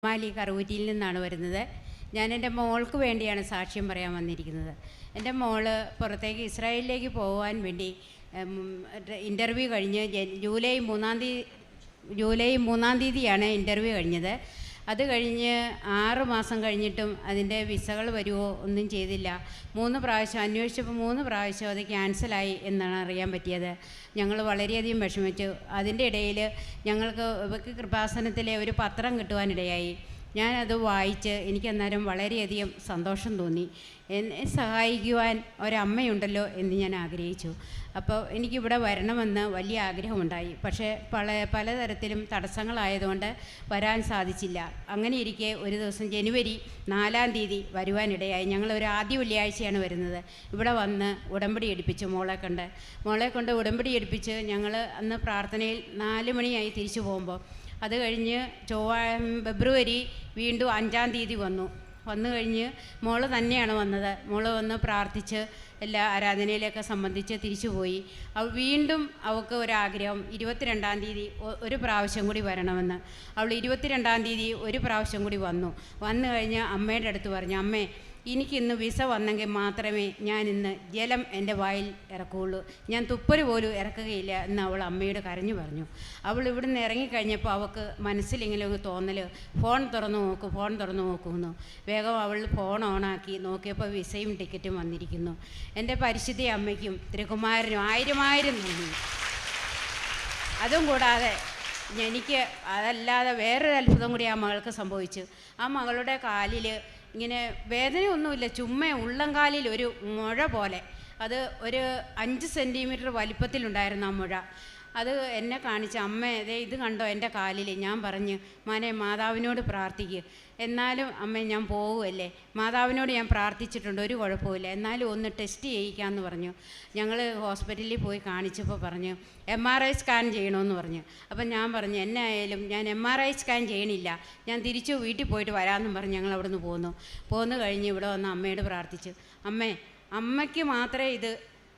മാലി കറുകുറ്റിയിൽ നിന്നാണ് വരുന്നത്. ഞാൻ എൻ്റെ മോൾക്ക് വേണ്ടിയാണ് സാക്ഷ്യം പറയാൻ വന്നിരിക്കുന്നത്. എൻ്റെ മോള് പുറത്തേക്ക് ഇസ്രായേലിലേക്ക് പോകാൻ വേണ്ടി ഇൻ്റർവ്യൂ കഴിഞ്ഞ് ജൂലൈ 3-ാം തീയതിയാണ് ഇൻ്റർവ്യൂ കഴിഞ്ഞത്. അത് കഴിഞ്ഞ് 6 മാസം കഴിഞ്ഞിട്ടും അതിൻ്റെ വിസകൾ വരുമോ ഒന്നും ചെയ്തില്ല. 3 പ്രാവശ്യം അന്വേഷിച്ചപ്പോൾ 3 പ്രാവശ്യം അത് ക്യാൻസലായി എന്നാണ് അറിയാൻ പറ്റിയത്. ഞങ്ങൾ വളരെയധികം വിഷമിച്ചു. അതിൻ്റെ ഇടയിൽ ഞങ്ങൾക്ക് കൃപാസനത്തിലെ ഒരു പത്രം കിട്ടുവാനിടയായി. ഞാനത് വായിച്ച് എനിക്കന്നേരം വളരെയധികം സന്തോഷം തോന്നി. എന്നെ സഹായിക്കുവാൻ ഒരമ്മയുണ്ടല്ലോ എന്ന് ഞാൻ ആഗ്രഹിച്ചു. അപ്പോൾ എനിക്കിവിടെ വരണമെന്ന് വലിയ ആഗ്രഹമുണ്ടായി. പക്ഷേ പലതരത്തിലും തടസ്സങ്ങളായതുകൊണ്ട് വരാൻ സാധിച്ചില്ല. അങ്ങനെ ഇരിക്കെ ഒരു ദിവസം ജനുവരി 4-ാം തീയതി വരുവാനിടയായി. ഞങ്ങളൊരു ആദ്യ വെള്ളിയാഴ്ചയാണ് വരുന്നത്. ഇവിടെ വന്ന് ഉടമ്പടി എടുപ്പിച്ചു. മോളെ കൊണ്ട് ഉടമ്പടി എടുപ്പിച്ച് ഞങ്ങൾ അന്ന് പ്രാർത്ഥനയിൽ 4 മണിയായി തിരിച്ചു പോകുമ്പോൾ അത് കഴിഞ്ഞ് ഫെബ്രുവരി വീണ്ടും 5-ാം തീയതി വന്നു കഴിഞ്ഞ് മോള് തന്നെയാണ് വന്നത്. മോള് വന്ന് പ്രാർത്ഥിച്ച് എല്ലാ ആരാധനയിലൊക്കെ സംബന്ധിച്ച് തിരിച്ചു പോയി. വീണ്ടും അവൾക്ക് ഒരാഗ്രഹം 22-ാം തീയതി ഒരു പ്രാവശ്യം കൂടി വരണമെന്ന്. അവൾ 22-ാം തീയതി ഒരു പ്രാവശ്യം കൂടി വന്നു കഴിഞ്ഞ് അമ്മയുടെ അടുത്ത് പറഞ്ഞു, അമ്മേ എനിക്കിന്ന് വിസ വന്നെങ്കിൽ മാത്രമേ ഞാൻ ഇന്ന് ജലം എൻ്റെ വായിൽ ഇറക്കുകയുള്ളൂ, ഞാൻ തുപ്പല് പോലും ഇറക്കുകയില്ല എന്ന് അവൾ അമ്മയോട് കരഞ്ഞു പറഞ്ഞു. അവൾ ഇവിടുന്ന് ഇറങ്ങിക്കഴിഞ്ഞപ്പോൾ അവൾക്ക് മനസ്സിലിങ്ങനെ ഒരു തോന്നൽ, ഫോൺ തുറന്നു നോക്കുമെന്നു. വേഗം അവൾ ഫോൺ ഓണാക്കി നോക്കിയപ്പോൾ വിസയും ടിക്കറ്റും വന്നിരിക്കുന്നു. എൻ്റെ പരിശുദ്ധ അമ്മയ്ക്കും തിരുകുമാരനും 1000 നന്ദി. അതും കൂടാതെ എനിക്ക് അതല്ലാതെ വേറൊരു അത്ഭുതം കൂടി ആ മകൾക്ക് സംഭവിച്ചു. ആ മകളുടെ കാലിൽ ഇങ്ങനെ വേദനയൊന്നുമില്ല, ചുമ്മാ ഉള്ളംകാലിൽ ഒരു മുഴ പോലെ, അത് ഒരു 5 സെൻറ്റിമീറ്റർ വലിപ്പത്തിലുണ്ടായിരുന്നു ആ മുഴ. അത് എന്നെ കാണിച്ച്, അമ്മ ഇത് കണ്ടോ എൻ്റെ കാലിൽ? ഞാൻ പറഞ്ഞു, മോനെ മാതാവിനോട് പ്രാർത്ഥിക്കുക. എന്നാലും അമ്മ ഞാൻ പോകുമല്ലേ, മാതാവിനോട് ഞാൻ പ്രാർത്ഥിച്ചിട്ടുണ്ട്, ഒരു കുഴപ്പമില്ല, എന്നാലും ഒന്ന് ടെസ്റ്റ് ചെയ്യിക്കാമെന്ന് പറഞ്ഞു. ഞങ്ങൾ ഹോസ്പിറ്റലിൽ പോയി കാണിച്ചപ്പോൾ പറഞ്ഞു MRI സ്കാൻ ചെയ്യണമെന്ന് പറഞ്ഞു. അപ്പം ഞാൻ പറഞ്ഞു, എന്നെ ആയാലും ഞാൻ MRI സ്കാൻ ചെയ്യണില്ല, ഞാൻ തിരിച്ചു വീട്ടിൽ പോയിട്ട് വരാമെന്നും പറഞ്ഞ് ഞങ്ങൾ അവിടെ നിന്ന് പോന്നു കഴിഞ്ഞ് ഇവിടെ വന്ന് അമ്മയോട് പ്രാർത്ഥിച്ചു. അമ്മയ്ക്ക് മാത്രമേ ഇത്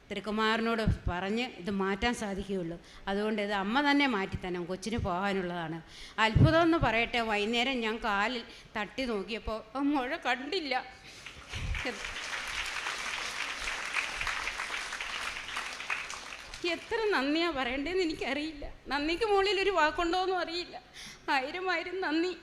തിരുക്കുമാരനോട് പറഞ്ഞ് ഇത് മാറ്റാൻ സാധിക്കുകയുള്ളൂ. അതുകൊണ്ട് ഇത് അമ്മ തന്നെ മാറ്റിത്തരണം, കൊച്ചിന് പോകാനുള്ളതാണ്. അത്ഭുതം എന്ന് പറയട്ടെ, വൈകുന്നേരം ഞാൻ കാലിൽ തട്ടി നോക്കിയപ്പോൾ മുഴ കണ്ടില്ല. എത്ര നന്ദിയാണ് പറയേണ്ടതെന്ന് എനിക്കറിയില്ല. നന്ദിക്ക് മുകളിൽ ഒരു വാക്കുണ്ടോയെന്നും അറിയില്ല. 1000 നന്ദി.